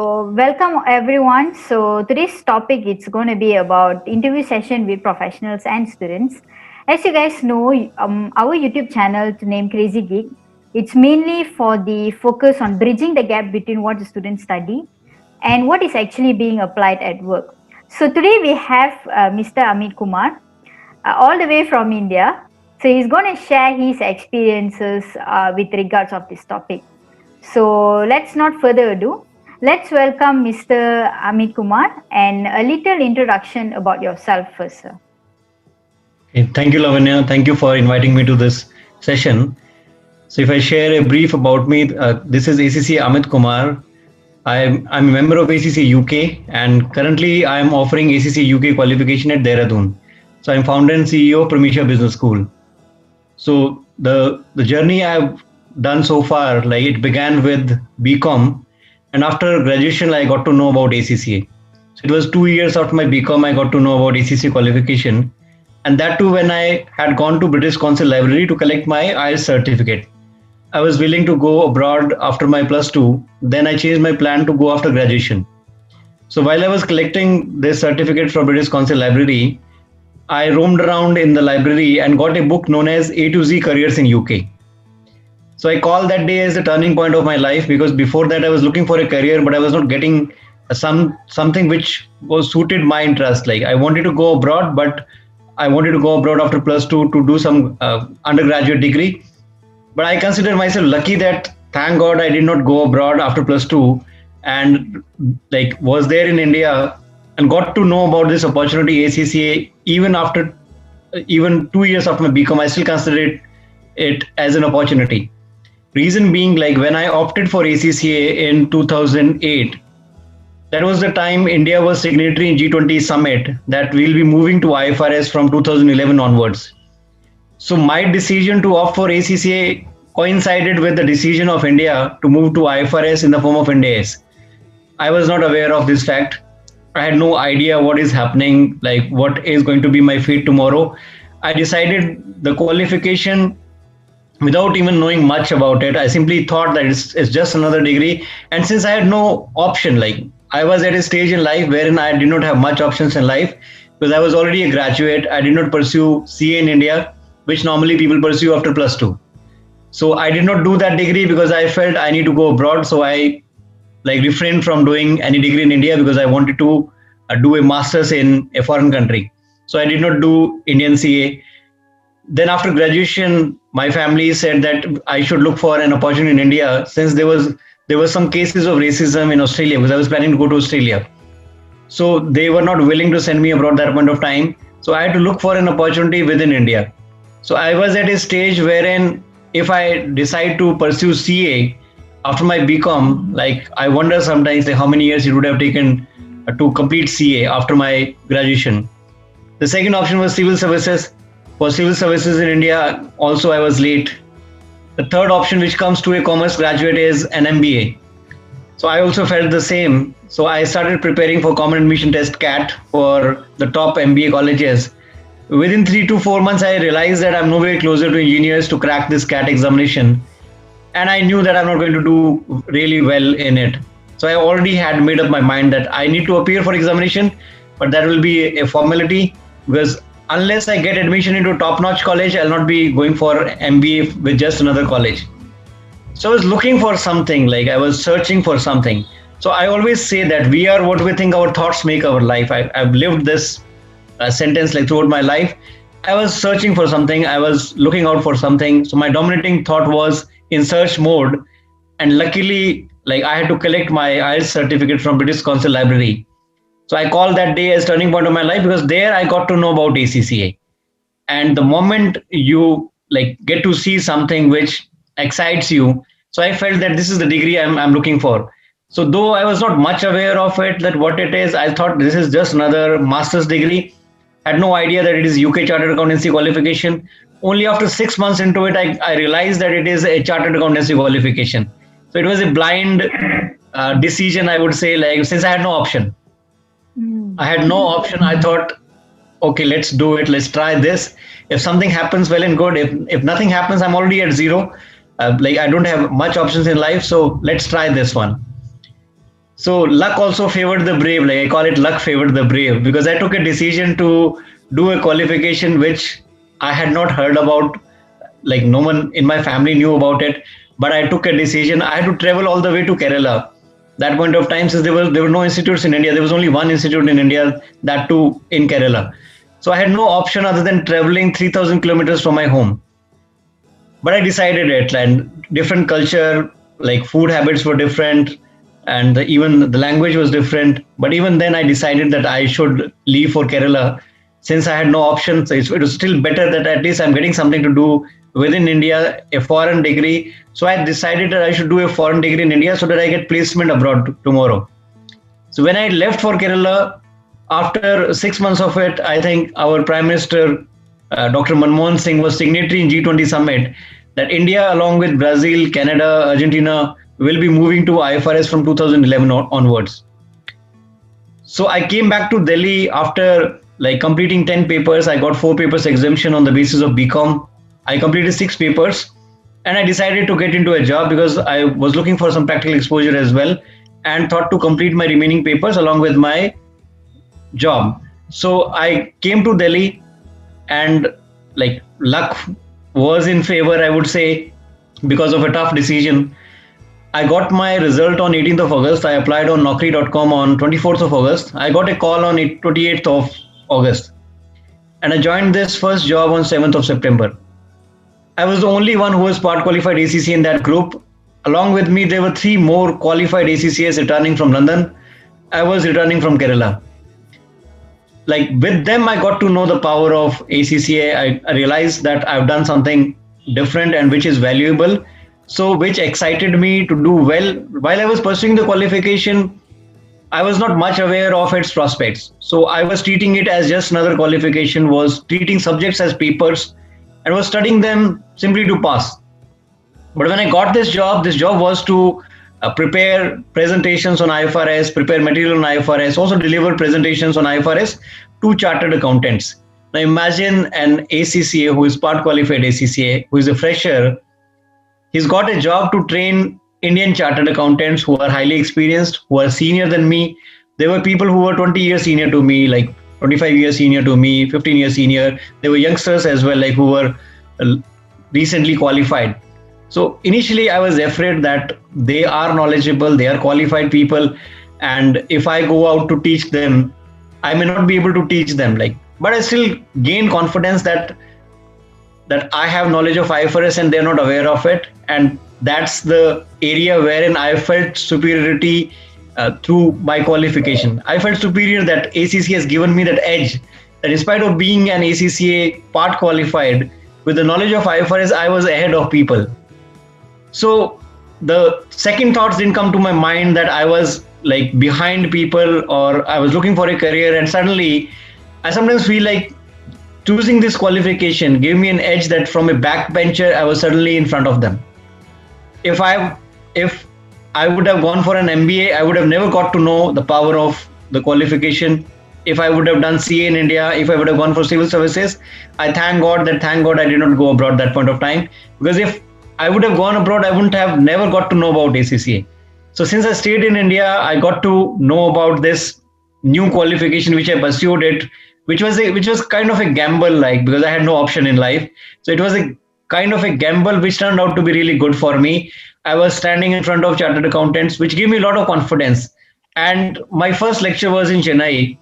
Welcome everyone. So today's topic it's going to be about interview session with professionals and students. As you guys know, our YouTube channel to name Crazy Geek, it's mainly for the focus on bridging the gap between what the students study and what is actually being applied at work. So today we have Mr. Amit Kumar, all the way from India. So he's going to share his experiences with regards of this topic. So let's not further ado. Let's welcome Mr. Amit Kumar and a little introduction about yourself first, sir. Okay, thank you, Lavanya. Thank you for inviting me to this session. So, if I share a brief about me, this is ACC Amit Kumar. I'm a member of ACC UK, and currently I am offering ACC UK qualification at Dehradun. So, I'm founder and CEO of Prometia Business School. So, the journey I've done so far, like it began with BCom, and after graduation, I got to know about ACCA. So, it was 2 years after my BCom, I got to know about ACCA qualification, and that too when I had gone to British Council Library to collect my IELTS certificate. I was willing to go abroad after my plus two. Then I changed my plan to go after graduation. So while I was collecting this certificate from British Council Library, I roamed around in the library and got a book known as A to Z Careers in UK. So I call that day as the turning point of my life because before that I was looking for a career, but I was not getting something which was suited my interest. Like I wanted to go abroad, but I wanted to go abroad after plus two to do some undergraduate degree. But I consider myself lucky that thank God I did not go abroad after plus two and like was there in India and got to know about this opportunity ACCA even 2 years after my BCom. I still consider it as an opportunity. Reason being, like when I opted for ACCA in 2008, that was the time India was signatory in G20 summit that we'll be moving to IFRS from 2011 onwards. So my decision to opt for ACCA coincided with the decision of India to move to IFRS in the form of Ind AS. I was not aware of this fact. I had no idea what is happening, like what is going to be my fate tomorrow. I decided the qualification without even knowing much about it. I simply thought that it's just another degree. And since I had no option, like I was at a stage in life wherein I did not have much options in life because I was already a graduate. I did not pursue CA in India, which normally people pursue after plus two. So I did not do that degree because I felt I need to go abroad. So I like refrained from doing any degree in India because I wanted to do a master's in a foreign country. So I did not do Indian CA. Then after graduation, my family said that I should look for an opportunity in India since there was some cases of racism in Australia because I was planning to go to Australia. So they were not willing to send me abroad that point of time. So I had to look for an opportunity within India. So I was at a stage wherein if I decide to pursue CA after my BCom, like I wonder sometimes like how many years it would have taken to complete CA after my graduation. The second option was civil services. For civil services in India, also I was late. The third option which comes to a commerce graduate is an MBA. So I also felt the same. So I started preparing for Common Admission Test CAT for the top MBA colleges. Within 3 to 4 months, I realized that I'm nowhere closer to engineers to crack this CAT examination. And I knew that I'm not going to do really well in it. So I already had made up my mind that I need to appear for examination, but that will be a formality because unless I get admission into a top-notch college, I'll not be going for MBA with just another college. So I was looking for something, like I was searching for something. So I always say that we are what we think, our thoughts make our life. I've lived this sentence like throughout my life. I was searching for something. I was looking out for something. So my dominating thought was in search mode. And luckily, like I had to collect my IELTS certificate from British Council Library. So I call that day as turning point of my life because there I got to know about ACCA. And the moment you like get to see something which excites you, so I felt that this is the degree I'm looking for. So though I was not much aware of it, that what it is, I thought this is just another master's degree. Had no idea that it is UK Chartered Accountancy qualification. Only after 6 months into it, I realized that it is a Chartered Accountancy qualification. So it was a blind decision, I would say, like since I had no option. I had no option. I thought, okay, let's do it. Let's try this. If something happens, well and good. If nothing happens, I'm already at zero. Like I don't have much options in life. So let's try this one. So luck also favored the brave. Like I call it luck favored the brave, because I took a decision to do a qualification which I had not heard about. Like no one in my family knew about it, but I took a decision. I had to travel all the way to Kerala. That point of time, since there were no institutes in India, there was only one institute in India, that too in Kerala. So I had no option other than traveling 3,000 kilometers from my home. But I decided it, and different culture, like food habits were different, and even the language was different. But even then, I decided that I should leave for Kerala, since I had no option. So it was still better that at least I'm getting something to do within India, a foreign degree. So I decided that I should do a foreign degree in India so that I get placement abroad tomorrow. So when I left for Kerala, after 6 months of it, I think our Prime Minister, Dr. Manmohan Singh, was signatory in G20 summit that India, along with Brazil, Canada, Argentina, will be moving to IFRS from 2011 onwards. So I came back to Delhi after like completing 10 papers. I got 4 papers exemption on the basis of BCom. I completed 6 papers, and I decided to get into a job because I was looking for some practical exposure as well, and thought to complete my remaining papers along with my job. So I came to Delhi, and like luck was in favor, I would say, because of a tough decision. I got my result on 18th of August. I applied on Naukri.com on 24th of August. I got a call on 28th of August, and I joined this first job on 7th of September. I was the only one who was part qualified ACCA in that group. Along with me, there were 3 more qualified ACCAs returning from London. I was returning from Kerala. Like with them, I got to know the power of ACCA. I realized that I've done something different and which is valuable. So which excited me to do well. While I was pursuing the qualification, I was not much aware of its prospects. So I was treating it as just another qualification, was treating subjects as papers, and was studying them simply to pass. But when I got this job was to prepare presentations on IFRS, prepare material on IFRS, also deliver presentations on IFRS to chartered accountants. Now imagine an ACCA who is part qualified ACCA, who is a fresher. He's got a job to train Indian chartered accountants who are highly experienced, who are senior than me. There were people who were 20 years senior to me, like 25 years senior to me, 15 years senior. There were youngsters as well, like who were recently qualified. So initially I was afraid that they are knowledgeable, they are qualified people, and if I go out to teach them, I may not be able to teach them. But I still gained confidence that I have knowledge of IFRS and they're not aware of it. And that's the area wherein I felt superiority through my qualification. I felt superior that ACCA has given me that edge, that in spite of being an ACCA part qualified, with the knowledge of IFRS, I was ahead of people. So the second thoughts didn't come to my mind that I was like behind people or I was looking for a career. And suddenly I sometimes feel like choosing this qualification gave me an edge, that from a backbencher, I was suddenly in front of them. If I would have gone for an MBA, I would have never got to know the power of the qualification. If I would have done CA in India, if I would have gone for civil services, I thank God I did not go abroad that point of time. Because if I would have gone abroad, I wouldn't have never got to know about ACCA. So since I stayed in India, I got to know about this new qualification, which I pursued it, which was kind of a gamble, like, because I had no option in life. So it was a kind of a gamble, which turned out to be really good for me. I was standing in front of chartered accountants, which gave me a lot of confidence. And my first lecture was in Chennai,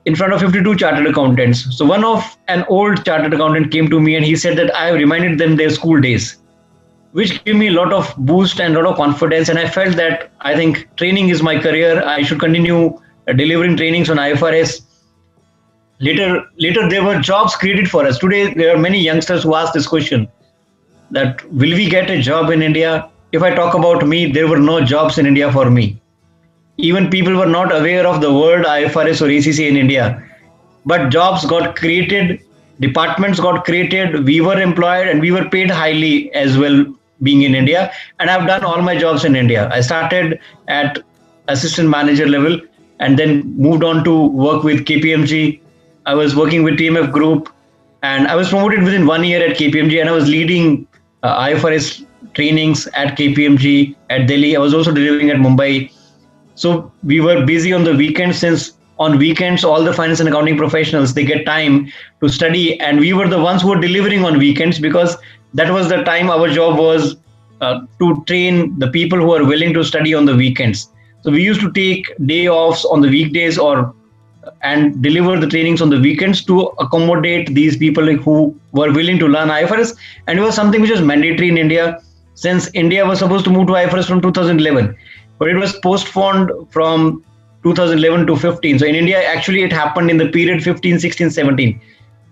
in front of 52 chartered accountants. So an old chartered accountant came to me and he said that I have reminded them their school days, which gave me a lot of boost and a lot of confidence. And I felt that I think training is my career. I should continue delivering trainings on IFRS. Later, there were jobs created for us. Today, there are many youngsters who ask this question, that will we get a job in India? If I talk about me, there were no jobs in India for me. Even people were not aware of the word IFRS or ACCA in India. But jobs got created, departments got created, we were employed, and we were paid highly as well, being in India. And I've done all my jobs in India. I started at assistant manager level and then moved on to work with KPMG. I was working with TMF Group, and I was promoted within 1 year at KPMG, and I was leading IFRS trainings at KPMG at Delhi. I was also delivering at Mumbai. So we were busy on the weekends, since on weekends all the finance and accounting professionals, they get time to study, and we were the ones who were delivering on weekends, because that was the time our job was to train the people who are willing to study on the weekends. So we used to take day offs on the weekdays, or and deliver the trainings on the weekends to accommodate these people who were willing to learn IFRS. And it was something which was mandatory in India, since India was supposed to move to IFRS from 2011, but it was postponed from 2011 to 15. So in India, actually, it happened in the period 15, 16, 17.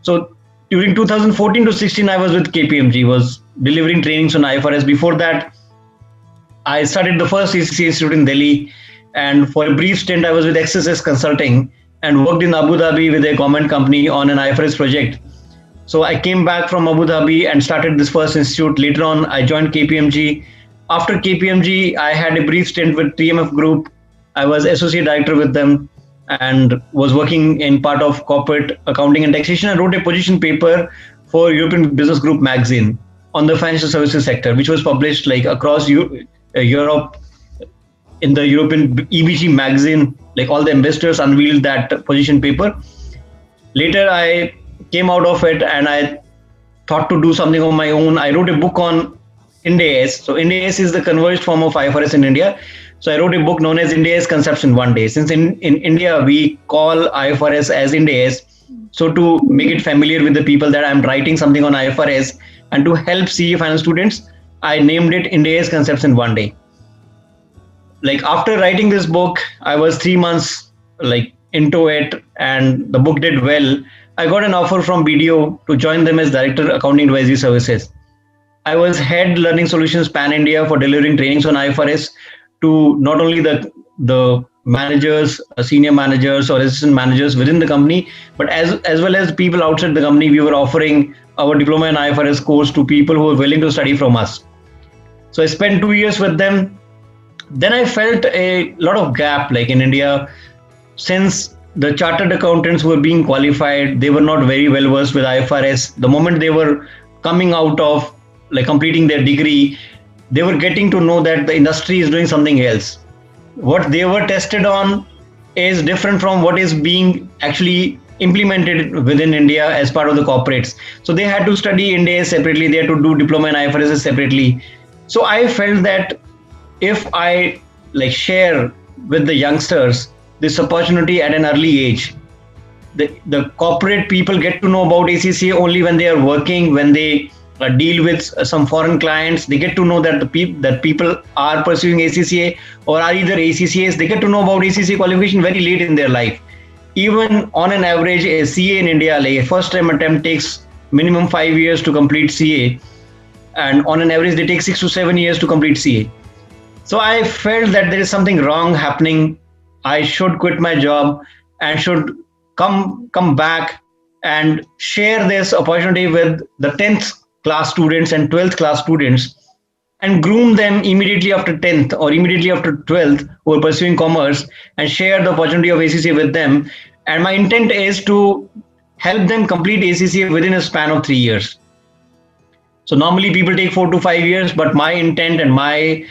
So during 2014 to 16, I was with KPMG, was delivering trainings on IFRS. Before that, I started the first ACCA Institute in Delhi, and for a brief stint, I was with XSS Consulting and worked in Abu Dhabi with a government company on an IFRS project. So I came back from Abu Dhabi and started this first institute. Later on, I joined KPMG. After KPMG, I had a brief stint with TMF Group. I was associate director with them and was working in part of corporate accounting and taxation. I wrote a position paper for European Business Group magazine on the financial services sector, which was published like across Europe in the European EBG magazine. Like all the investors unveiled that position paper. Later, I came out of it and I thought to do something on my own. I wrote a book on Ind AS. So Ind AS is the converged form of IFRS in India. So I wrote a book known as Ind AS Concepts in One Day. Since in India, we call IFRS as Ind AS. So to make it familiar with the people that I'm writing something on IFRS and to help CA finance students, I named it Ind AS Concepts in One Day. Like after writing this book, I was 3 months like into it and the book did well. I got an offer from BDO to join them as Director Accounting Advisory Services. I was head Learning Solutions Pan India for delivering trainings on IFRS to not only the managers, senior managers or assistant managers within the company, but as well as people outside the company. We were offering our diploma in IFRS course to people who were willing to study from us. So I spent 2 years with them. Then I felt a lot of gap, like in India, since the chartered accountants were being qualified, they were not very well versed with IFRS. The moment they were coming out of like completing their degree, they were getting to know that the industry is doing something else. What they were tested on is different from what is being actually implemented within India as part of the corporates. So they had to study Ind AS separately, they had to do diploma in IFRS separately. So I felt that if I like share with the youngsters this opportunity at an early age, the corporate people get to know about ACCA only when they are working, when they deal with some foreign clients. They get to know that that people are pursuing ACCA or are either ACCAs. They get to know about ACCA qualification very late in their life. Even on an average, a CA in India, like a first time attempt takes minimum 5 years to complete CA, and on an average they take 6 to 7 years to complete CA. So I felt that there is something wrong happening. I should quit my job and should come back and share this opportunity with the 10th class students and 12th class students and groom them immediately after 10th or immediately after 12th who are pursuing commerce and share the opportunity of ACCA with them. And my intent is to help them complete ACCA within a span of 3 years. So normally people take 4 to 5 years, but my intent and my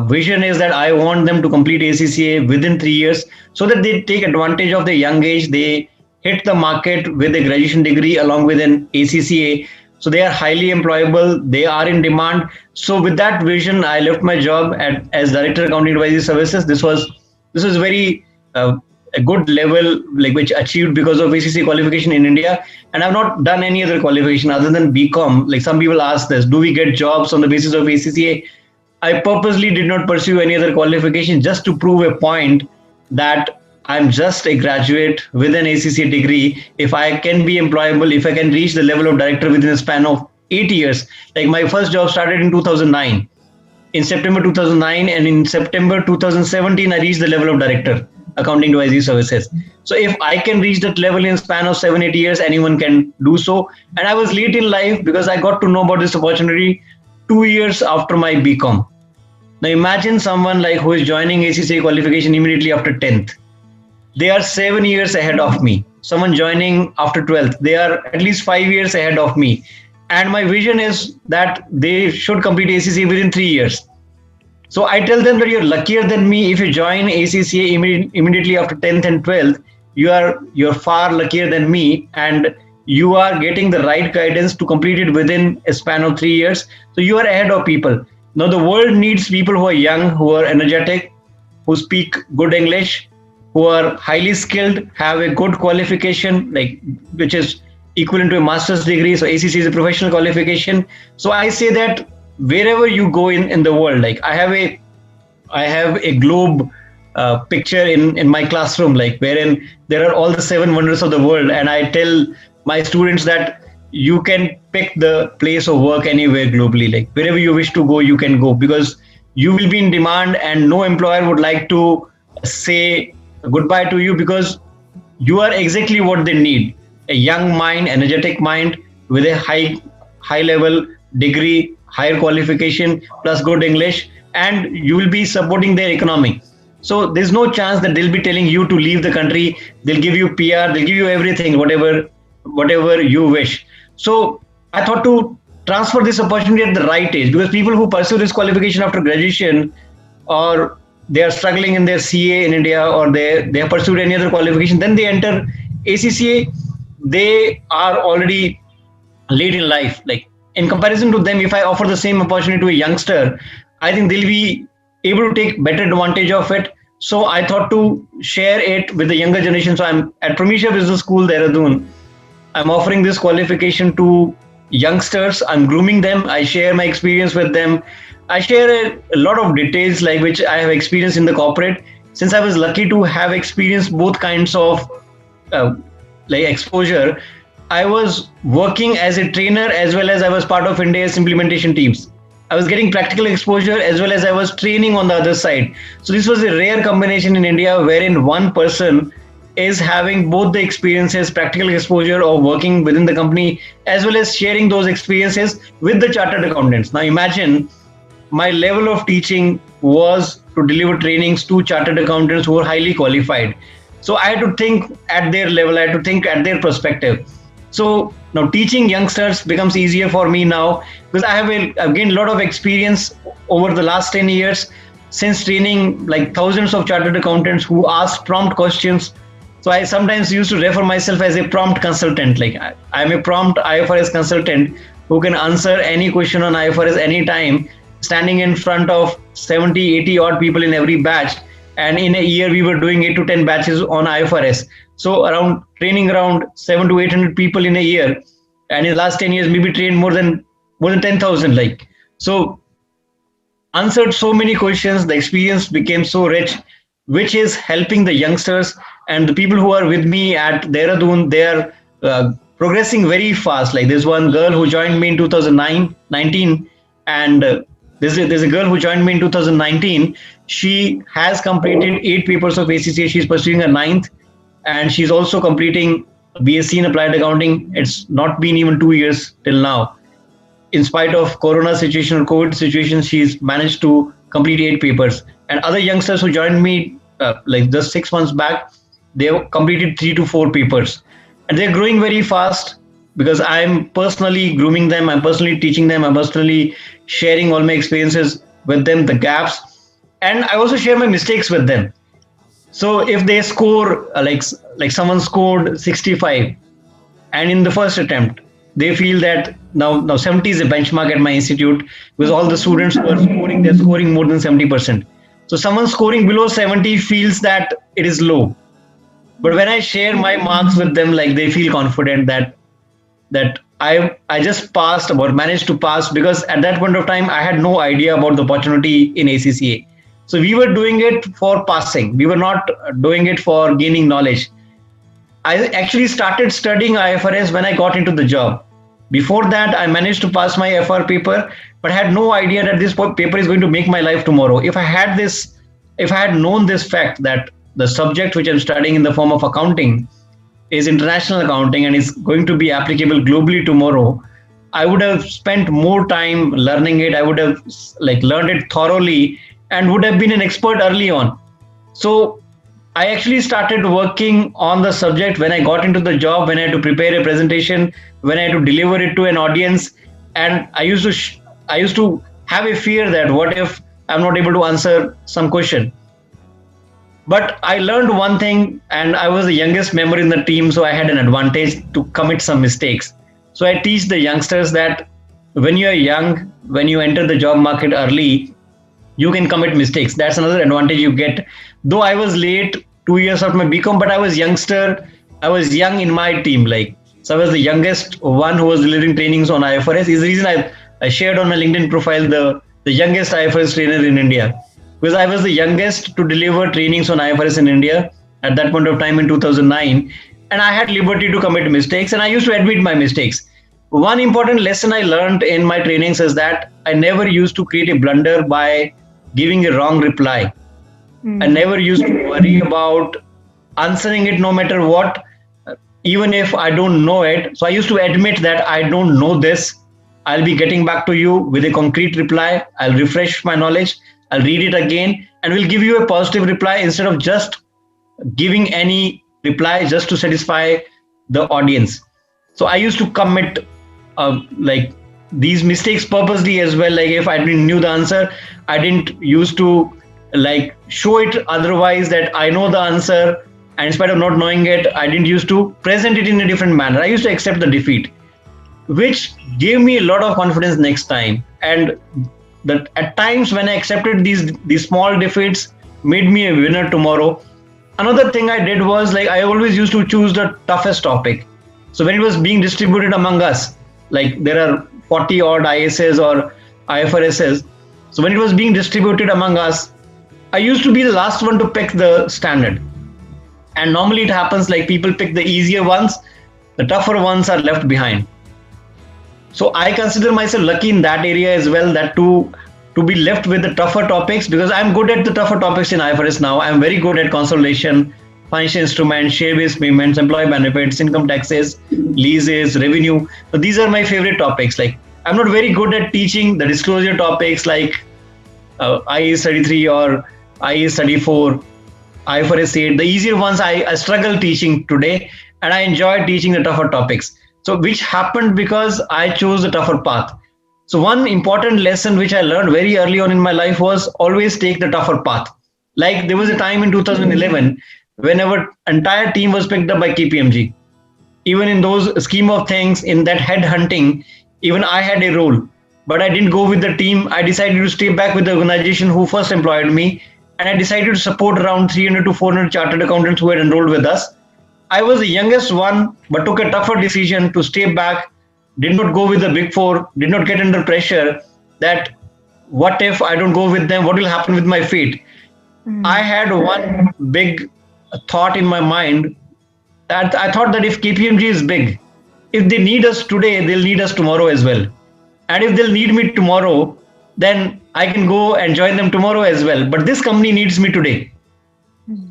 vision is that I want them to complete ACCA within 3 years so that they take advantage of their young age. They hit the market with a graduation degree along with an ACCA. So they are highly employable. They are in demand. So with that vision, I left my job as Director Accounting Advisory Services. This was very a good level like which achieved because of ACCA qualification in India. And I've not done any other qualification other than BCom. Like some people ask this, do we get jobs on the basis of ACCA? I purposely did not pursue any other qualification just to prove a point that I'm just a graduate with an ACCA degree. If I can be employable, if I can reach the level of director within a span of 8 years, like my first job started in 2009, in September 2009, and in September 2017, I reached the level of director, accounting advisory services. So if I can reach that level in a span of 7-8 years, anyone can do so. And I was late in life because I got to know about this opportunity 2 years after my BCom. Now imagine someone like who is joining ACCA qualification immediately after 10th. They are 7 years ahead of me. Someone joining after 12th, they are at least 5 years ahead of me. And my vision is that they should complete ACCA within 3 years. So I tell them that you're luckier than me if you join ACCA immediately after 10th and 12th. You're far luckier than me, and you are getting the right guidance to complete it within a span of 3 years. So you are ahead of people. Now the world needs people who are young, who are energetic, who speak good English, who are highly skilled, have a good qualification, like which is equivalent to a master's degree. So ACC is a professional qualification. So I say that wherever you go in the world, like I have a globe picture in my classroom, like wherein there are all the seven wonders of the world, and I tell my students that you can pick the place of work anywhere globally, like wherever you wish to go, you can go, because you will be in demand, and no employer would like to say goodbye to you, because you are exactly what they need: a young mind, energetic mind with a high level degree, higher qualification, plus good English, and you will be supporting their economy. So there's no chance that they'll be telling you to leave the country. They'll give you PR, they'll give you everything, whatever you wish. So I thought to transfer this opportunity at the right age, because people who pursue this qualification after graduation, or they are struggling in their CA in India, or they have pursued any other qualification, then they enter ACCA, they are already late in life. Like in comparison to them, if I offer the same opportunity to a youngster, I think they'll be able to take better advantage of it. So I thought to share it with the younger generation. So I'm at Pramisha Business School, Dehradun. I'm offering this qualification to youngsters. I'm grooming them. I share my experience with them. I share a lot of details like which I have experienced in the corporate. Since I was lucky to have experienced both kinds of uh, like exposure, I was working as a trainer as well as I was part of India's implementation teams. I was getting practical exposure as well as I was training on the other side. So this was a rare combination in India wherein one person is having both the experiences, practical exposure of working within the company, as well as sharing those experiences with the chartered accountants. Now imagine my level of teaching was to deliver trainings to chartered accountants who are highly qualified. So I had to think at their level, I had to think at their perspective. So now teaching youngsters becomes easier for me now, because I've gained a lot of experience over the last 10 years, since training like thousands of chartered accountants who ask prompt questions. So I sometimes used to refer myself as a prompt consultant. Like I'm a prompt IFRS consultant who can answer any question on IFRS anytime, standing in front of 70, 80 odd people in every batch. And in a year, we were doing 8 to 10 batches on IFRS. So around training around 7 to 800 people in a year. And in the last 10 years, maybe trained more than 10,000. Like, so answered so many questions. The experience became so rich, which is helping the youngsters and the people who are with me at Dehradun. They are progressing very fast. Like there's one girl who joined me in 2019, and there's a girl who joined me in 2019. She has completed 8 papers of ACCA. She's pursuing her ninth, and she's also completing BSc in Applied Accounting. It's not been even 2 years till now. In spite of Corona situation or COVID situation, she's managed to complete 8 papers. And other youngsters who joined me like just 6 months back, they've completed 3 to 4 papers, and they're growing very fast because I'm personally grooming them, I'm personally teaching them, I'm personally sharing all my experiences with them, the gaps, and I also share my mistakes with them. So if they score like someone scored 65, and in the first attempt they feel that now 70 is a benchmark at my institute, because all the students who are scoring, they're scoring more than 70%. So someone scoring below 70 feels that it is low. But when I share my marks with them, like they feel confident that I just passed or managed to pass, because at that point of time I had no idea about the opportunity in ACCA. So we were doing it for passing. We were not doing it for gaining knowledge. I actually started studying IFRS when I got into the job. Before that, I managed to pass my FR paper, but had no idea that this paper is going to make my life tomorrow. If I had known this fact that the subject which I'm studying in the form of accounting is international accounting and is going to be applicable globally tomorrow, I would have spent more time learning it. I would have learned it thoroughly and would have been an expert early on. So I actually started working on the subject when I got into the job, when I had to prepare a presentation, when I had to deliver it to an audience. And I used to have a fear that what if I'm not able to answer some question. But I learned one thing, and I was the youngest member in the team, so I had an advantage to commit some mistakes. So I teach the youngsters that when you are young, when you enter the job market early, you can commit mistakes. That's another advantage you get. Though I was late 2 years of my BCom, but I was youngster. I was young in my team. Like, so I was the youngest one who was delivering trainings on IFRS. Is the reason I shared on my LinkedIn profile the youngest IFRS trainer in India, because I was the youngest to deliver trainings on IFRS in India at that point of time in 2009, and I had liberty to commit mistakes, and I used to admit my mistakes. One important lesson I learned in my trainings is that I never used to create a blunder by giving a wrong reply. I never used to worry about answering it no matter what, even if I don't know it. So I used to admit that I don't know this. I'll be getting back to you with a concrete reply. I'll refresh my knowledge. I'll read it again and we'll give you a positive reply instead of just giving any reply just to satisfy the audience. So I used to commit like these mistakes purposely as well. Like if I didn't knew the answer, I didn't used to like show it otherwise that I know the answer. And in spite of not knowing it, I didn't used to present it in a different manner. I used to accept the defeat, which gave me a lot of confidence next time. And that at times when I accepted these small defeats made me a winner tomorrow. Another thing I did was like I always used to choose the toughest topic. So when it was being distributed among us, like there are 40 odd ISs or IFRSs. So when it was being distributed among us, I used to be the last one to pick the standard. And normally it happens like people pick the easier ones, the tougher ones are left behind. So I consider myself lucky in that area as well, that to be left with the tougher topics, because I'm good at the tougher topics in IFRS now. I'm very good at consolidation, financial instruments, share-based payments, employee benefits, income taxes, leases, revenue. So these are my favorite topics. Like I'm not very good at teaching the disclosure topics like IAS 33 or IAS 34, IFRS 8. The easier ones I struggle teaching today, and I enjoy teaching the tougher topics. So which happened because I chose the tougher path. So one important lesson which I learned very early on in my life was always take the tougher path. Like there was a time in 2011 when our entire team was picked up by KPMG. Even in those scheme of things, in that head hunting, even I had a role, but I didn't go with the team. I decided to stay back with the organization who first employed me, and I decided to support around 300 to 400 chartered accountants who had enrolled with us. I was the youngest one, but took a tougher decision to stay back, did not go with the big four, did not get under pressure that what if I don't go with them, what will happen with my fate? I had one big thought in my mind that I thought that if KPMG is big, if they need us today, they'll need us tomorrow as well. And if they'll need me tomorrow, then I can go and join them tomorrow as well. But this company needs me today.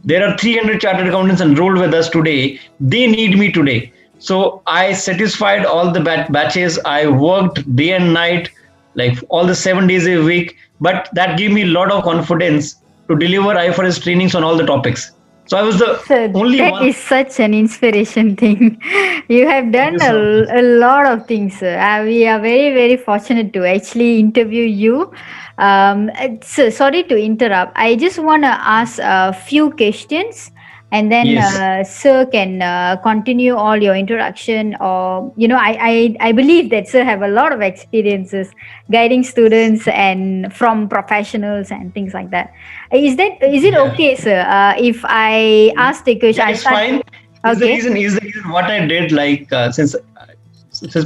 There are 300 chartered accountants enrolled with us today. They need me today. So I satisfied all the batches. I worked day and night, like all the 7 days a week. But that gave me a lot of confidence to deliver IFRS trainings on all the topics. So I was the only that one. That is such an inspiration thing. You have done a lot of things. We are very, very fortunate to actually interview you. Sorry to interrupt. I just want to ask a few questions, and then Yes. sir can continue all your introduction. Or I believe that sir have a lot of experiences guiding students and from professionals and things like that. Is it Yeah. okay, sir? If I ask the question, Yeah, I it's start. fine. Okay. Is the reason what I did, like since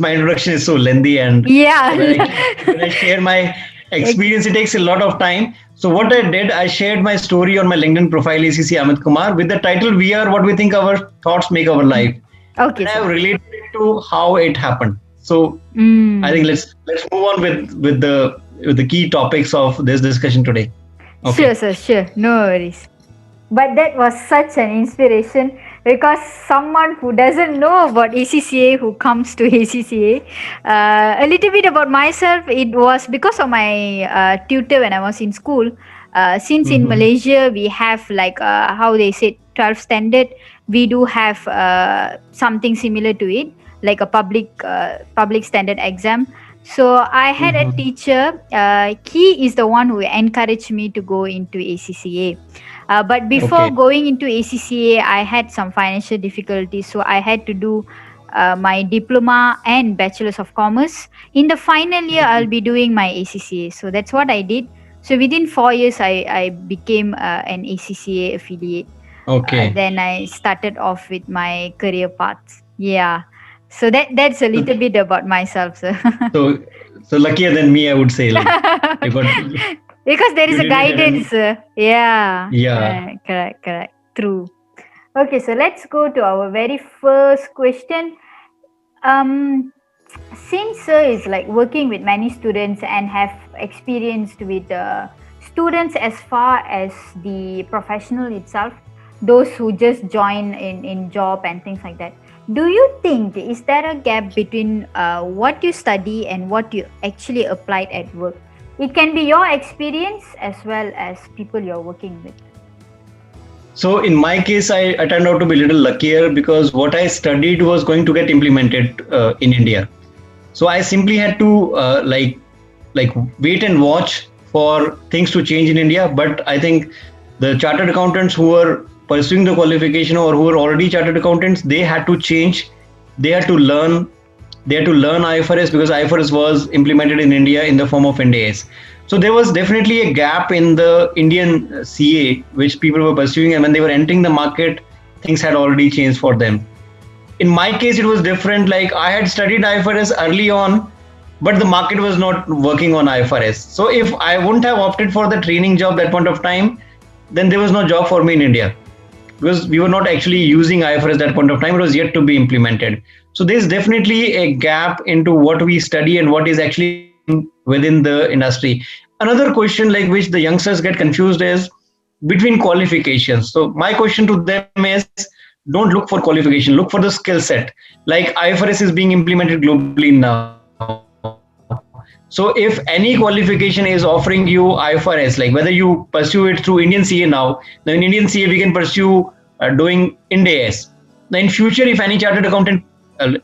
my introduction is so lengthy, and Yeah. when I share my experience, it takes a lot of time. So what I did, I shared my story on my LinkedIn profile, ACC Amit Kumar, with the title "We Are What We Think Our Thoughts Make Our Life," Okay, and I sir. have related it to how it happened. So I think let's move on with the key topics of this discussion today. Sure, Okay. sir. Sure. No worries. But that was such an inspiration, because someone who doesn't know about ACCA, who comes to ACCA, a little bit about myself, it was because of my tutor when I was in school. Since in Mm-hmm. Malaysia we have like how they say 12 standard, we do have something similar to it, like a public standard exam. So I had a Mhm. teacher. He is the one who encouraged me to go into ACCA. But before Okay. going into ACCA, I had some financial difficulties, so I had to do my diploma and bachelor's of commerce. In the final year, I'll Mhm. be doing my ACCA. So that's what I did. So within 4 years, I became an ACCA affiliate. Okay. Then I started off with my career paths. Yeah. So that's a So, little bit about myself, sir. so, so luckier than me, I would say. Like, you got Because there is you a did it, guidance. and Yeah. yeah. Correct. Correct. True. Okay. So let's go to our very first question. Um, since sir is like working with many students and have experienced with students as far as the professional itself, those who just join in job and things like that, do you think is there a gap between what you study and what you actually applied at work? It can be your experience as well as people you're working with. So in my case, I turned out to be a little luckier because what I studied was going to get implemented in India. So I simply had to like wait and watch for things to change in India. But I think the chartered accountants who were pursuing the qualification or who were already chartered accountants, they had to change. They had to learn. They had to learn IFRS because IFRS was implemented in India in the form of NDAs. So there was definitely a gap in the Indian CA which people were pursuing, and when they were entering the market, things had already changed for them. In my case, it was different. Like I had studied IFRS early on, but the market was not working on IFRS. So if I wouldn't have opted for the training job that point of time, then there was no job for me in India because we were not actually using IFRS at that point of time. It was yet to be implemented. So there's definitely a gap into what we study and what is actually happening within the industry. Another question like which the youngsters get confused is between qualifications. So my question to them is don't look for qualification, look for the skill set. Like IFRS is being implemented globally now. So if any qualification is offering you IFRS, like whether you pursue it through Indian CA now, then in Indian CA we can pursue doing Ind AS. Now in future, if any chartered accountant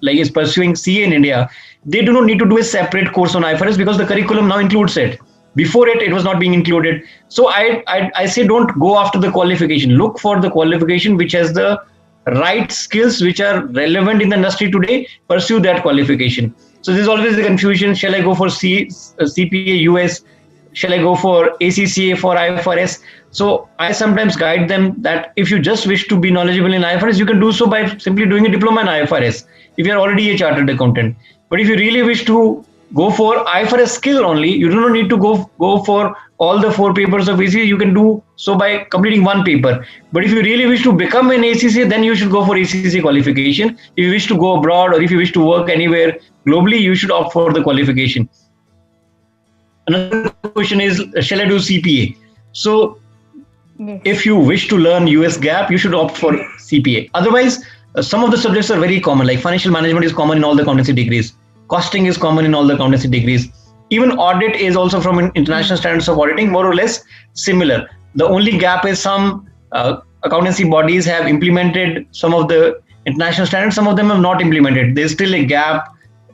like is pursuing CA in India, they do not need to do a separate course on IFRS because the curriculum now includes it. Before it was not being included. So I say don't go after the qualification. Look for the qualification which has the right skills which are relevant in the industry today. Pursue that qualification. So there's always the confusion: shall I go for CPA US? Shall I go for ACCA for IFRS? So I sometimes guide them that if you just wish to be knowledgeable in IFRS, you can do so by simply doing a diploma in IFRS if you're already a chartered accountant. But if you really wish to go for IFRS skill only, you do not need to go for all the 4 papers of ACCA. You can do so by completing one paper. But if you really wish to become an ACCA, then you should go for ACCA qualification. If you wish to go abroad or if you wish to work anywhere globally, you should opt for the qualification. Another question is, shall I do CPA? So if Yes. you wish to learn US GAAP, you should opt for CPA. Otherwise, some of the subjects are very common, like financial management is common in all the accountancy degrees, costing is common in all the accountancy degrees, even audit is also from international Mm. standards of auditing, more or less similar. The only gap is some accountancy bodies have implemented some of the international standards, some of them have not implemented. There's still a gap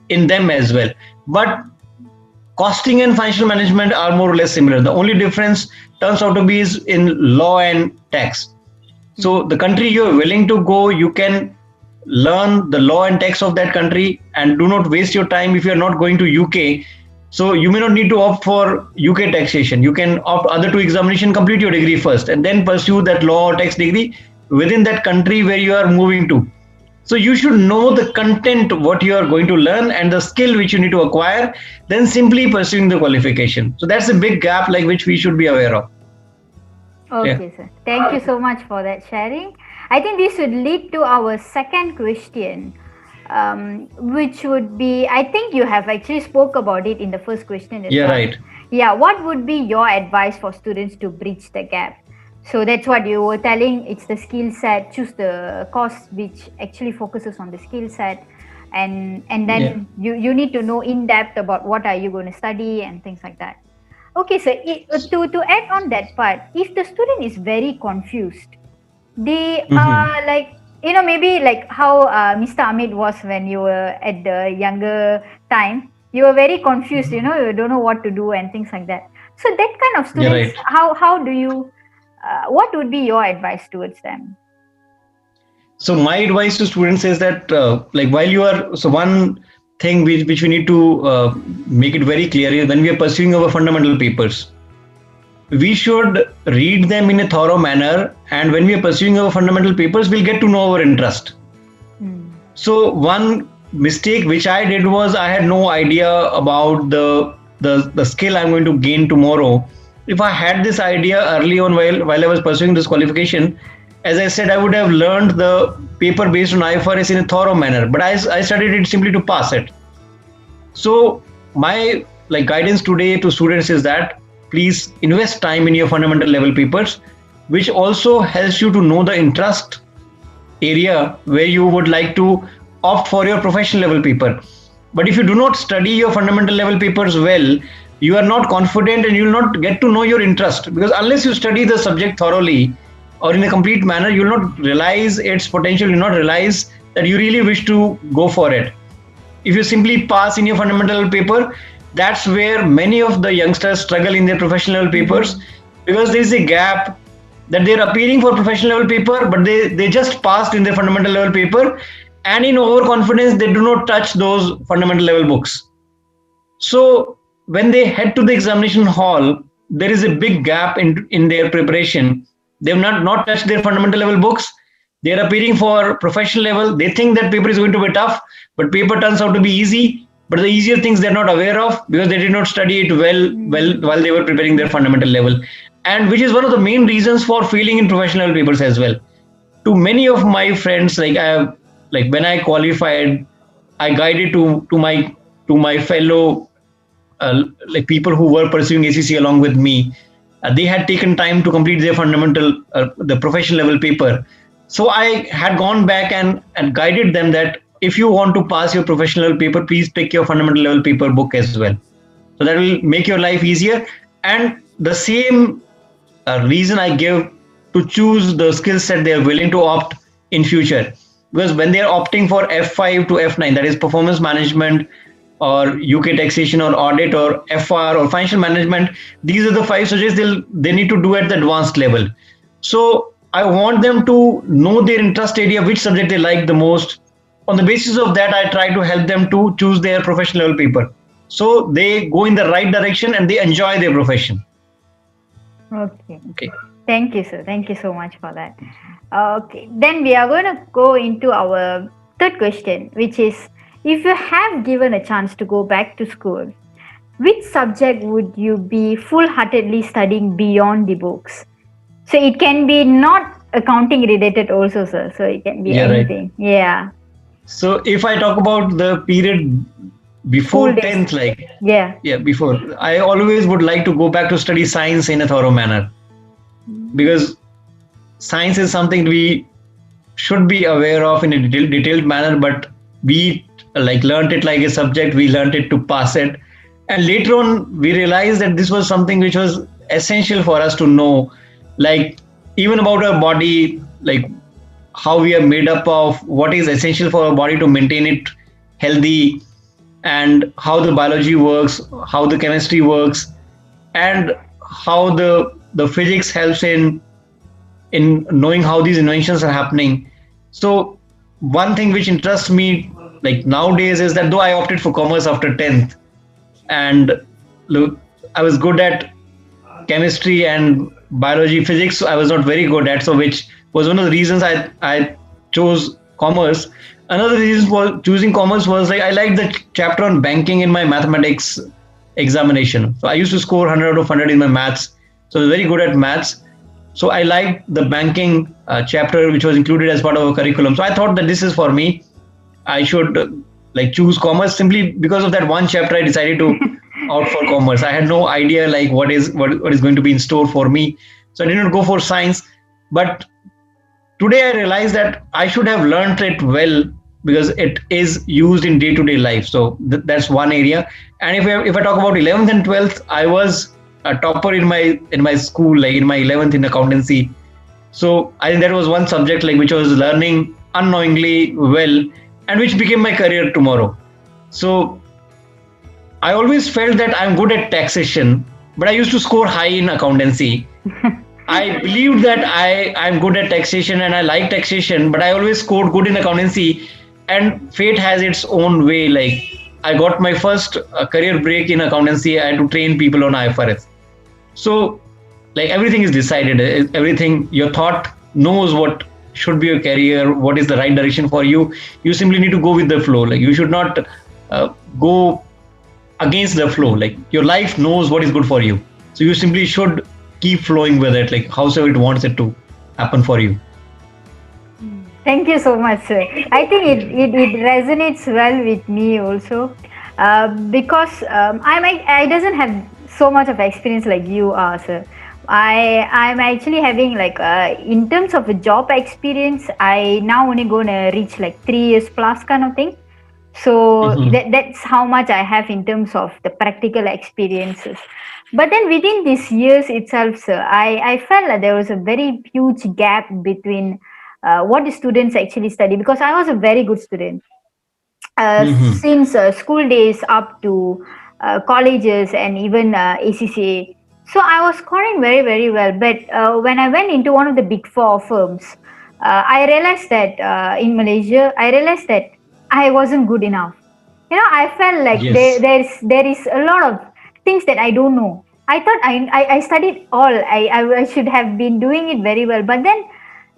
in them as well. But costing and financial management are more or less similar. The only difference turns out to be is in law and tax. So the country you're willing to go, you can learn the law and tax of that country and do not waste your time if you're not going to UK. So you may not need to opt for UK taxation. You can opt other two examination, complete your degree first, and then pursue that law or tax degree within that country where you are moving to. So you should know the content, what you are going to learn, and the skill which you need to acquire, then simply pursuing the qualification. So that's a big gap like which we should be aware of. Yeah. Okay, sir. Thank you so much for that sharing. I think this would lead to our second question, which would be, I think you have actually spoke about it in the first question Yeah, itself. right. Yeah, what would be your advice for students to bridge the gap? So that's what you were telling. It's the skill set. Choose the course which actually focuses on the skill set, and Yeah. then you need to know in depth about what are you going to study and things like that. Okay, so to add on that part, if the student is very confused, they Mhm. are like, maybe like how Mr. Amit was when you were at the younger time. you are very confused, you don't know what to do and things like that. So that kind of Yeah, students, right. how do you what would be your advice towards them? So my advice to students is that like while you are, so one thing which we need to make it very clear is when we are pursuing our fundamental papers, we should read them in a thorough manner, and when we are pursuing our fundamental papers, we'll get to know our interest. Hmm. So one mistake which I did was I had no idea about the skill I'm going to gain tomorrow. If I had this idea early on while I was pursuing this qualification, as I said, I would have learned the paper based on IFRS in a thorough manner. But I studied it simply to pass it. So my like guidance today to students is that please invest time in your fundamental level papers, which also helps you to know the interest area where you would like to opt for your professional level paper. But if you do not study your fundamental level papers well, you are not confident and you will not get to know your interest, because unless you study the subject thoroughly or in a complete manner, you will not realize its potential, you will not realize that you really wish to go for it. If you simply pass in your fundamental paper, that's where many of the youngsters struggle in their professional papers, because there is a gap that they're appearing for professional level paper, but they just passed in their fundamental level paper, and in overconfidence they do not touch those fundamental level books. So when they head to the examination hall, there is a big gap in their preparation. They have not touched their fundamental level books. They are appearing for professional level. They think that paper is going to be tough, but paper turns out to be easy. But the easier things they're not aware of because they did not study it well while they were preparing their fundamental level, and which is one of the main reasons for failing in professional papers as well. To many of my friends, like I have, like when I qualified, I guided to my fellow like people who were pursuing ACC along with me. They had taken time to complete their fundamental, the professional level paper. So I had gone back and guided them that if you want to pass your professional paper, please take your fundamental level paper book as well. So that will make your life easier. And the same reason I give to choose the skill set they are willing to opt in future. Because when they are opting for F5 to F9, that is performance management or UK taxation or audit or FR or financial management, these are the five subjects they need to do at the advanced level. So I want them to know their interest area, which subject they like the most. On the basis of that, I try to help them to choose their professional level paper. So they go in the right direction and they enjoy their profession. Okay. Okay. Thank you, sir. Thank you so much for that. Okay. Then we are going to go into our third question, which is, if you have given a chance to go back to school, which subject would you be full-heartedly studying beyond the books? So it can be not accounting related also, sir. So it can be anything. Right. Yeah. So if I talk about the period before 10th, like before, I always would like to go back to study science in a thorough manner, because science is something we should be aware of in a detailed manner, but we like learned it like a subject, we learned it to pass it, and later on we realized that this was something which was essential for us to know, like even about our body, like how we are made up of, what is essential for our body to maintain it healthy, and how the biology works, how the chemistry works, and how the physics helps in knowing how these inventions are happening. So one thing which interests me like nowadays is that though I opted for commerce after 10th, and look, I was good at chemistry and biology, physics I was not very good at, so which was one of the reasons I chose commerce. Another reason for choosing commerce was like I liked the chapter on banking in my mathematics examination. So I used to score 100 out of 100 in my maths, so I was very good at maths. So I liked the banking chapter which was included as part of our curriculum. So I thought that this is for me. I should like choose commerce. Simply because of that one chapter, I decided to opt for commerce. I had no idea like what is going to be in store for me. So I did not go for science. But today I realized that I should have learned it well, because it is used in day-to-day life. So that's one area. And if I talk about 11th and 12th, I was a topper in my school, like in my 11th in accountancy. So I think that was one subject like which I was learning unknowingly well, and which became my career tomorrow. So I always felt that I'm good at taxation, but I used to score high in accountancy. I believed that I'm good at taxation and I like taxation, but I always scored good in accountancy. And fate has its own way. Like I got my first career break in accountancy. I had to train people on IFRS. So like everything is decided. Everything your thought knows what should be your career, what is the right direction for you. You simply need to go with the flow. Like you should not go against the flow. Like your life knows what is good for you, so you simply should keep flowing with it, like howsoever it wants it to happen for you. Thank you so much, sir. I think it resonates well with me also, because I doesn't have so much of experience like you are, sir. I'm actually having like in terms of a job experience, I now only gonna reach like 3 years plus kind of thing. So that's how much I have in terms of the practical experiences. But then within these years itself, sir, I felt that there was a very huge gap between what the students actually study, because I was a very good student since school days up to colleges and even ACCA. So I was scoring very, very well. But when I went into one of the big four firms, I realized that in Malaysia, I realized that I wasn't good enough. I felt like Yes. there is a lot of things that I don't know. I thought I studied all. I should have been doing it very well, but then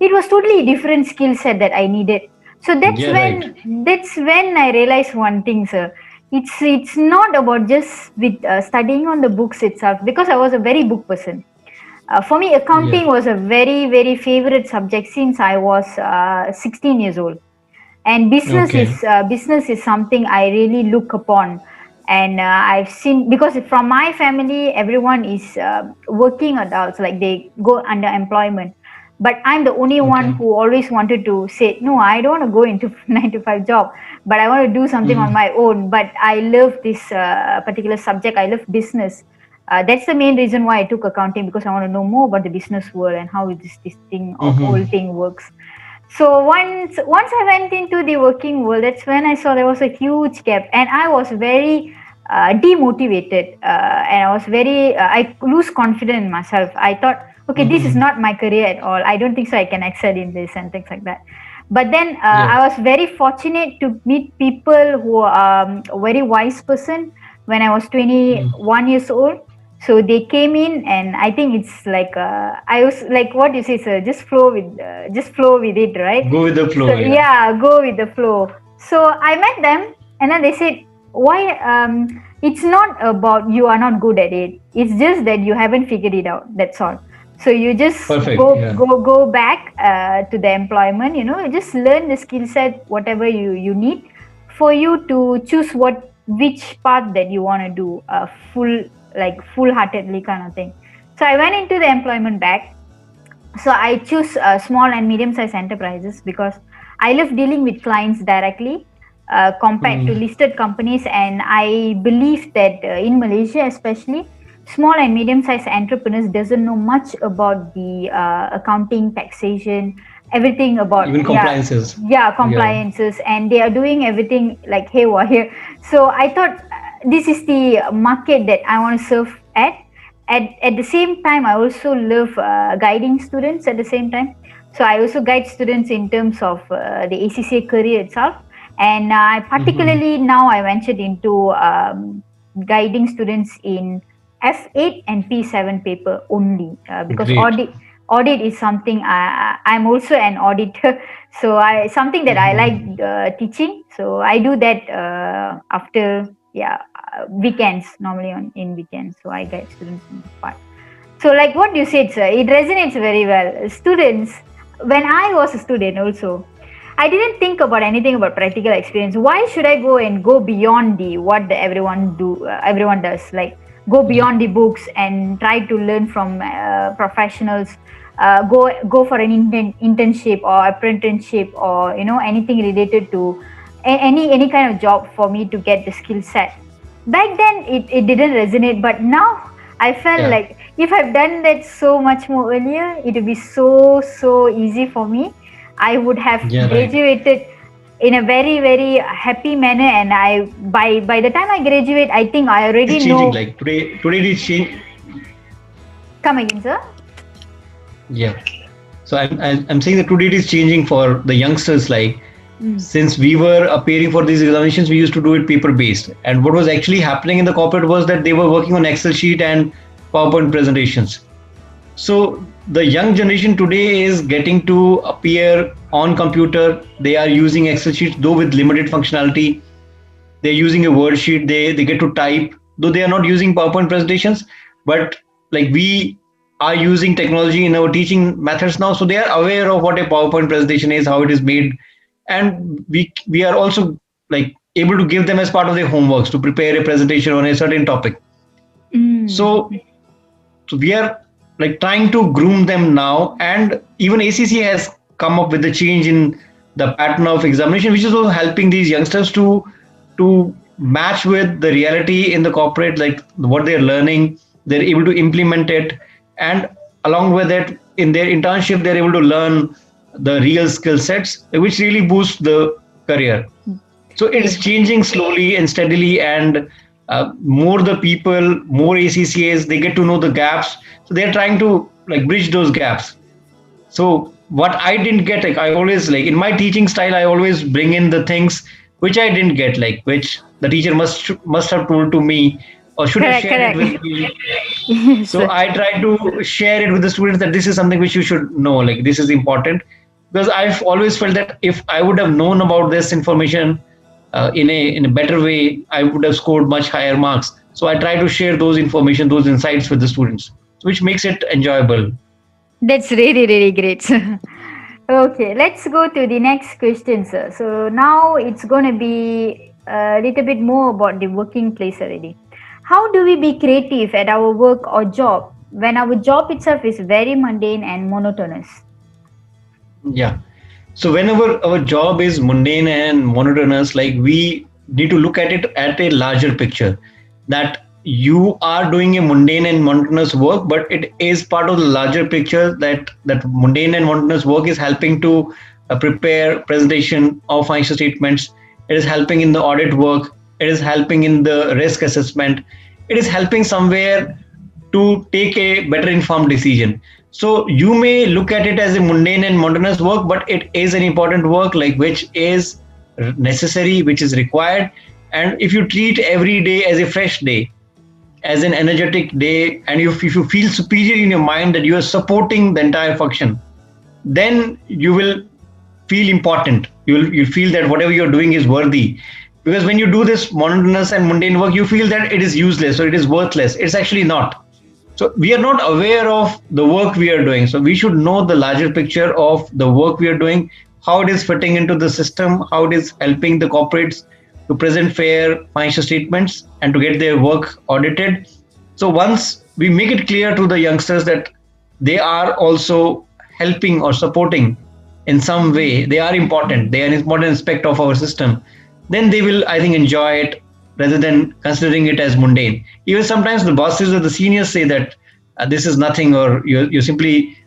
it was totally different skill set that I needed. So that's Yeah, right. when I realized one thing, sir. It's not about just with studying on the books itself, because I was a very book person. For me, Yeah. accounting was a very, very favorite subject since I was 16 years old. And Okay. business is something I really look upon. And I've seen, because from my family everyone is working adults, like they go under employment, but I'm the only one Okay. who always wanted to say, no, I don't want to go into 9 to 5 job, but I want to do something on my own. But I love this particular subject. I love business. That's the main reason why I took accounting, because I want to know more about the business world and how this thing or whole thing works. So once I went into the working world, that's when I saw there was a huge gap, and I was very demotivated, and I was very I lose confidence in myself. I thought, okay, this is not my career at all. I don't think so I can excel in this and things like that. But then Yeah. I was very fortunate to meet people who are a very wise person when I was 21 years old. So they came in, and I think it's like I was like, what you say, sir, just flow with it, right? Go with the So flow. Yeah. yeah, go with the flow. So I met them, and then they said, why it's not about you are not good at it, it's just that you haven't figured it out, that's all. So you just Perfect. go Yeah. go go back to the employment, you just learn the skill set, whatever you need, for you to choose which path that you want to do, full heartedly kind of thing. So I went into the employment back. So I choose small and medium sized enterprises, because I love dealing with clients directly, compared to listed companies. And I believe that in Malaysia especially, small and medium sized entrepreneurs doesn't know much about the accounting, taxation, everything about, Even compliances. Yeah. compliances, and they are doing everything like haywire. So I thought this is the market that I want to serve at the same time. I also love guiding students at the same time. So I also guide students in terms of the ACCA career itself. And particularly now I ventured into guiding students in F8 and P7 paper only, because Great. audit is something I'm also an auditor. So I something that I like teaching. So I do that after, weekends, normally on in weekends. So I guide students in this part. So like what you said, sir, it resonates very well. Students, when I was a student also, I didn't think about anything about practical experience. Why should I go and go beyond the what the everyone does, like go Yeah. beyond the books and try to learn from professionals, go for an internship or apprenticeship, or anything related to any kind of job for me to get the skill set. Back then it didn't resonate, but now I felt Yeah. like if I've done that so much more earlier, it would be so easy for me. I would have Yeah. Right. graduated in a very very happy manner, and I by the time I graduate, I think I already It's changing. know. Like today it is change. Come again, sir. Yeah. So I'm saying that today it is changing for the youngsters. Like Mm. since we were appearing for these examinations, we used to do it paper based. And what was actually happening in the corporate was that they were working on Excel sheet and PowerPoint presentations. So the young generation today is getting to appear on computer. They are using Excel sheets, though with limited functionality. They're using a word sheet. They get to type, though they are not using PowerPoint presentations. But like we are using technology in our teaching methods now, so they are aware of what a PowerPoint presentation is, how it is made, and we are also like able to give them as part of their homeworks to prepare a presentation on a certain topic. Mm. So so we are like trying to groom them now, and even ACC has come up with the change in the pattern of examination, which is also helping these youngsters to match with the reality in the corporate, like what they're learning. They're able to implement it, and along with it, in their internship, they're able to learn the real skill sets, which really boost the career. So it's Yes. changing slowly and steadily, and more the people, more ACCAs, they get to know the gaps. So they're trying to like bridge those gaps. So what I didn't get, like I always like in my teaching style, I always bring in the things which I didn't get, like which the teacher must have told to me or should have Correct, shared it correct. with me. Yes. So I try to share it with the students that this is something which you should know, like this is important, because I've always felt that if I would have known about this information in a better way, I would have scored much higher marks. So I try to share those information, those insights with the students, which makes it enjoyable. That's really, really great, sir. Okay, let's go to the next question, sir. So now it's going to be a little bit more about the working place already. How do we be creative at our work or job when our job itself is very mundane and monotonous? Yeah. So whenever our job is mundane and monotonous, like we need to look at it at a larger picture, that you are doing a mundane and monotonous work, but it is part of the larger picture, that mundane and monotonous work is helping to prepare presentation of financial statements. It is helping in the audit work. It is helping in the risk assessment. It is helping somewhere to take a better informed decision. So you may look at it as a mundane and monotonous work, but it is an important work, like which is necessary, which is required. And if you treat every day as a fresh day, as an energetic day, and if you feel superior in your mind that you are supporting the entire function, then you will feel important. You'll feel that whatever you're doing is worthy. Because when you do this monotonous and mundane work, you feel that it is useless or it is worthless. It's actually not. So we are not aware of the work we are doing. So we should know the larger picture of the work we are doing, how it is fitting into the system, how it is helping the corporates to present fair financial statements and to get their work audited. So once we make it clear to the youngsters that they are also helping or supporting in some way, they are important, they are an important aspect of our system, then they will, I think, enjoy it rather than considering it as mundane. Even sometimes the bosses or the seniors say that this is nothing, or you're simply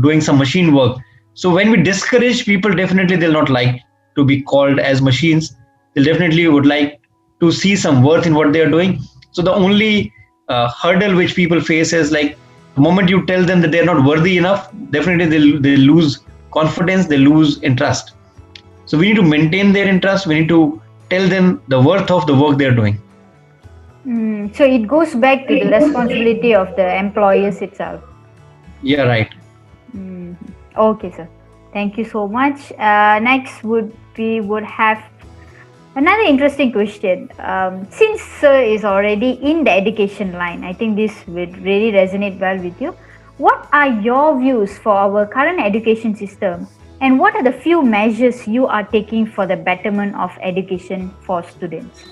doing some machine work. So when we discourage people, definitely they'll not like to be called as machines. They definitely would like to see some worth in what they are doing. So the only hurdle which people face is like the moment you tell them that they're not worthy enough, definitely they lose confidence, they lose interest. So we need to maintain their interest. We need to tell them the worth of the work they're doing. So it goes back to the responsibility of the employers itself. Yeah, right. Mm. Okay, sir. Thank you so much. Next would have another interesting question. Since sir is already in the education line, I think this would really resonate well with you. What are your views for our current education system, and what are the few measures you are taking for the betterment of education for students?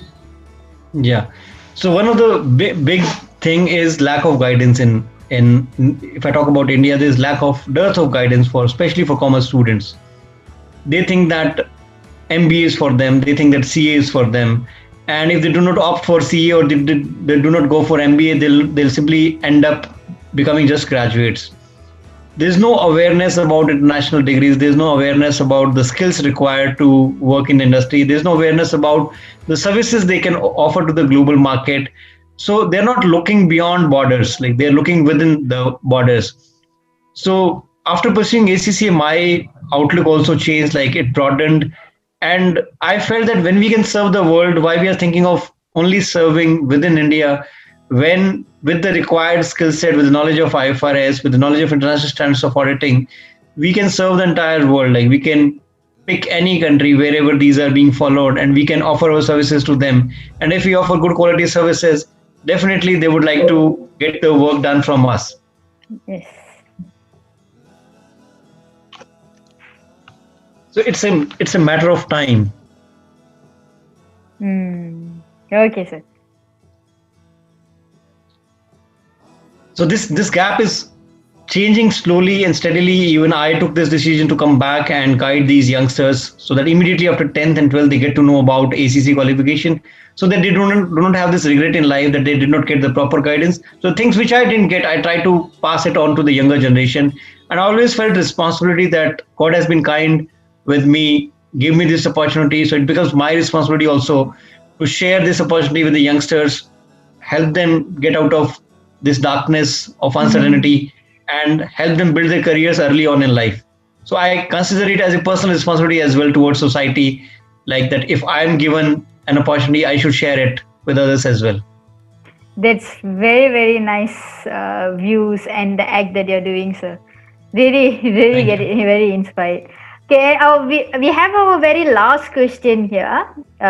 Yeah. So one of the big thing is lack of guidance in if I talk about India, there's lack of dearth of guidance for especially for commerce students. They think that MBA is for them. They think that CA is for them. And if they do not opt for CA or they do not go for MBA, they'll simply end up becoming just graduates. there's no awareness about international degrees. There's no awareness about the skills required to work in the industry. There's no awareness about the services they can offer to the global market. So they're not looking beyond borders, like they're looking within the borders. So after pursuing ACCA, my outlook also changed, like it broadened. And I felt that when we can serve the world, why we are thinking of only serving within India, when with the required skill set, with the knowledge of IFRS, with the knowledge of international standards of auditing, we can serve the entire world. Like we can pick any country wherever these are being followed, and we can offer our services to them. And if we offer good quality services, definitely they would like to get the work done from us. Yes. So it's a matter of time. Okay, sir. So this gap is changing slowly and steadily. Even I took this decision to come back and guide these youngsters, so that immediately after 10th and 12th they get to know about ACC qualification, so that they do not have this regret in life that they did not get the proper guidance. So things which I didn't get, I try to pass it on to the younger generation. And I always felt responsibility that God has been kind with me, give me this opportunity. So it becomes my responsibility also to share this opportunity with the youngsters, help them get out of this darkness of uncertainty, and help them build their careers early on in life. So I consider it as a personal responsibility as well towards society, like that if I'm given an opportunity, I should share it with others as well. That's very, very nice views and the act that you're doing, sir. Really, really Thank get you. it, very inspired. Okay, we have our very last question here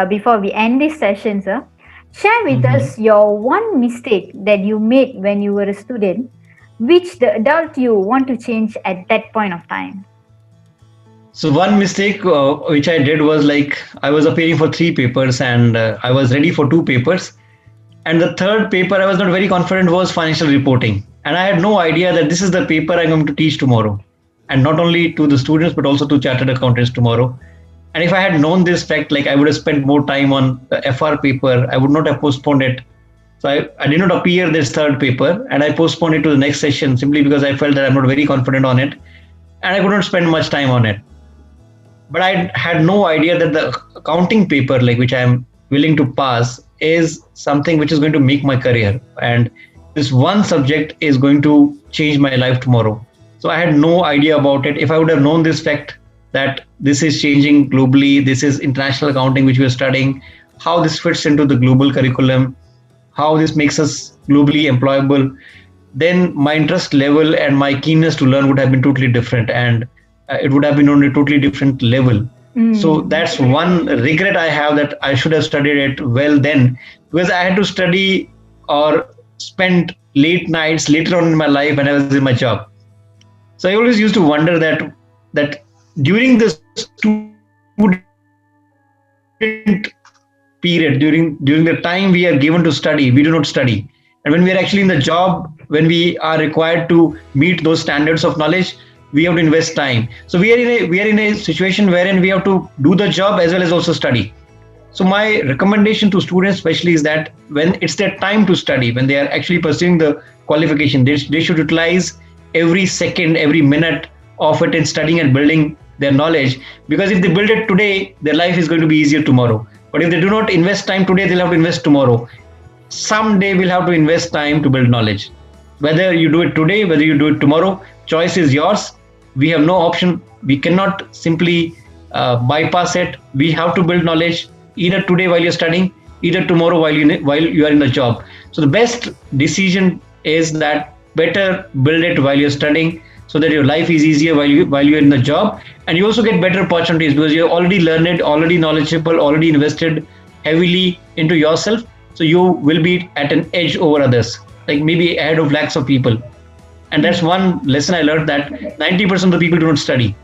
before we end this session, sir. Share with Mhm. us your one mistake that you made when you were a student, which the adult you want to change at that point of time. So one mistake which I did was, like, I was appearing for three papers, and I was ready for two papers. And the third paper I was not very confident was financial reporting. And I had no idea that this is the paper I'm going to teach tomorrow. And not only to the students, but also to chartered accountants tomorrow. And if I had known this fact, like I would have spent more time on the FR paper, I would not have postponed it. So I did not appear this third paper, and I postponed it to the next session simply because I felt that I'm not very confident on it, and I could not spend much time on it. But I had no idea that the accounting paper, like which I'm willing to pass, is something which is going to make my career, and this one subject is going to change my life tomorrow. So I had no idea about it. If I would have known this fact, that this is changing globally, this is international accounting which we are studying, how this fits into the global curriculum, how this makes us globally employable, then my interest level and my keenness to learn would have been totally different, and it would have been on a totally different level. So that's one regret I have, that I should have studied it well then, because I had to study or spend late nights later on in my life when I was in my job. So I always used to wonder that during the student period, during the time we are given to study, we do not study. And when we are actually in the job, when we are required to meet those standards of knowledge, we have to invest time. So we are in a situation wherein we have to do the job as well as also study. So my recommendation to students especially is that when it's their time to study, when they are actually pursuing the qualification, they should utilize every second, every minute of it in studying and building their knowledge. Because if they build it today, their life is going to be easier tomorrow. But if they do not invest time today, they'll have to invest tomorrow. Someday we'll have to invest time to build knowledge. Whether you do it today, whether you do it tomorrow, choice is yours. We have no option. We cannot simply bypass it. We have to build knowledge either today while you're studying, either tomorrow while you are in the job. So the best decision is that better build it while you're studying, so that your life is easier while you're in the job, and you also get better opportunities because you're already learned, already knowledgeable, already invested heavily into yourself. So you will be at an edge over others, like maybe ahead of lakhs of people. And that's one lesson I learned, that 90% of the people do not study.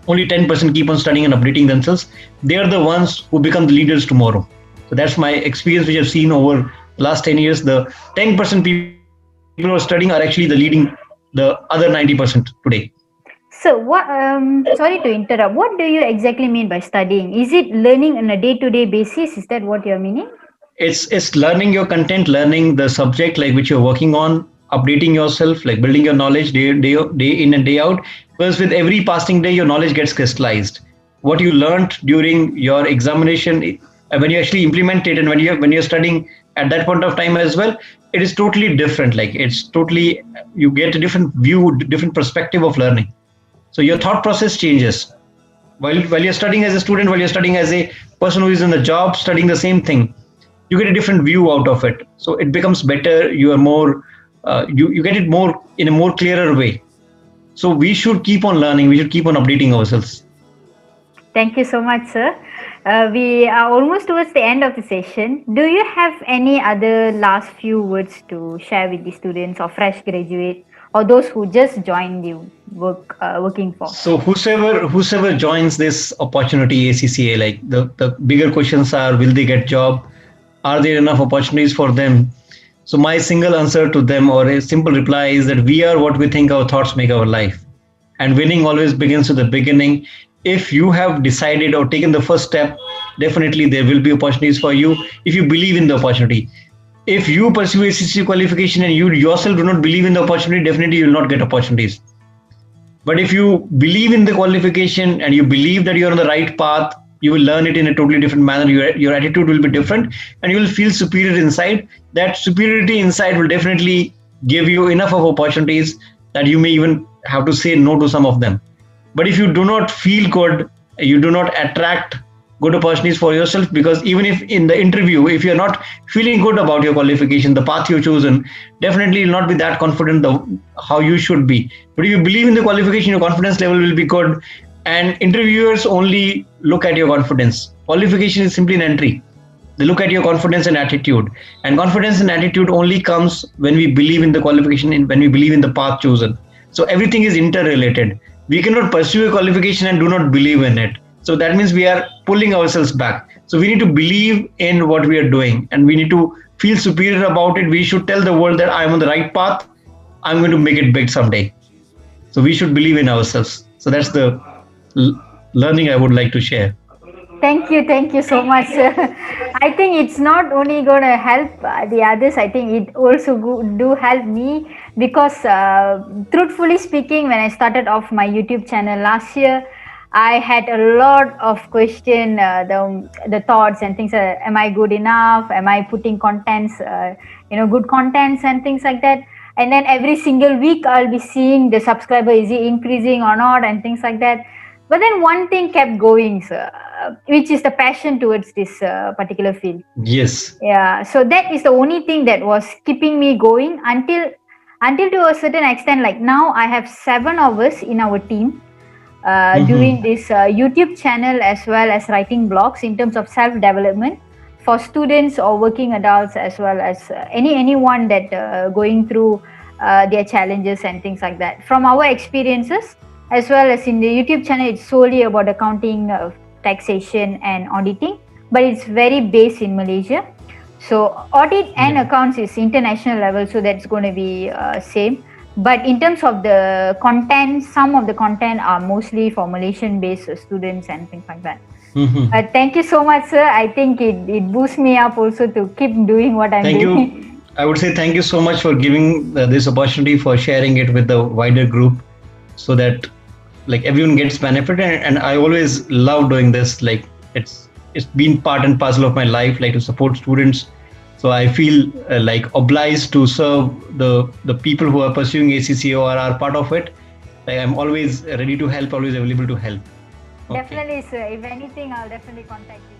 Only 10% keep on studying and updating themselves. They are the ones who become the leaders tomorrow. So that's my experience, which I've seen over the last 10 years. The 10% people who are studying are actually the leading the other 90% today. So, what? Sorry to interrupt. What do you exactly mean by studying? Is it learning on a day-to-day basis? Is that what you're meaning? It's learning your content, learning the subject like which you're working on, updating yourself, like building your knowledge day in and day out. Because with every passing day, your knowledge gets crystallized. What you learned during your examination, when you actually implement it, and when you're studying at that point of time as well, it is totally different. Like it's totally, you get a different view, different perspective of learning. So your thought process changes while you're studying as a student, while you're studying as a person who is in the job studying the same thing. You get a different view out of it, so it becomes better. You are more, you get it more in a more clearer way. So we should keep on learning, we should keep on updating ourselves. Thank you so much, sir. We are almost towards the end of the session. Do you have any other last few words to share with the students or fresh graduate or those who just joined you working for? So whosoever joins this opportunity ACCA, like the bigger questions are: will they get job? Are there enough opportunities for them? So my single answer to them, or a simple reply, is that we are what we think. Our thoughts make our life, and winning always begins with the beginning. If you have decided or taken the first step, definitely there will be opportunities for you if you believe in the opportunity. If you pursue ACCA qualification and you yourself do not believe in the opportunity, definitely you will not get opportunities. But if you believe in the qualification and you believe that you're on the right path, you will learn it in a totally different manner. Your attitude will be different and you will feel superior inside. That superiority inside will definitely give you enough of opportunities that you may even have to say no to some of them. But if you do not feel good, you do not attract good opportunities for yourself, because even if in the interview, if you're not feeling good about your qualification, the path you've chosen, definitely you'll not be that confident how you should be. But if you believe in the qualification, your confidence level will be good. And interviewers only look at your confidence. Qualification is simply an entry. They look at your confidence and attitude. And confidence and attitude only comes when we believe in the qualification and when we believe in the path chosen. So everything is interrelated. We cannot pursue a qualification and do not believe in it. So that means we are pulling ourselves back. So we need to believe in what we are doing and we need to feel superior about it. We should tell the world that I'm on the right path. I'm going to make it big someday. So we should believe in ourselves. So that's the learning I would like to share. Thank you so much. I think it's not only going to help the others. I think it also do help me, because truthfully speaking, when I started off my YouTube channel last year, I had a lot of question, the thoughts and things. Am I good enough? Am I putting contents, good contents and things like that? And then every single week I'll be seeing the subscriber, is he increasing or not, and things like that. But then one thing kept going, sir, which is the passion towards this particular field. Yes. Yeah. So that is the only thing that was keeping me going until to a certain extent. Like now, I have 7 of us in our team doing this YouTube channel as well as writing blogs in terms of self-development for students or working adults, as well as anyone that going through their challenges and things like that. From our experiences, as well as in the YouTube channel, it's solely about accounting, taxation and auditing, but it's very based in Malaysia. So audit and accounts is international level, so that's going to be same. But in terms of the content, some of the content are mostly for Malaysian based students and things like that. But thank you so much, sir. I think it boosts me up also to keep doing what I'm doing. Thank you. I would say thank you so much for giving this opportunity, for sharing it with the wider group, so that like everyone gets benefit. And I always love doing this. Like it's been part and parcel of my life, like to support students. So I feel like obliged to serve the people who are pursuing ACCA or are part of it. Like I'm always ready to help, always available to help. Okay. Definitely, sir. If anything, I'll definitely contact you.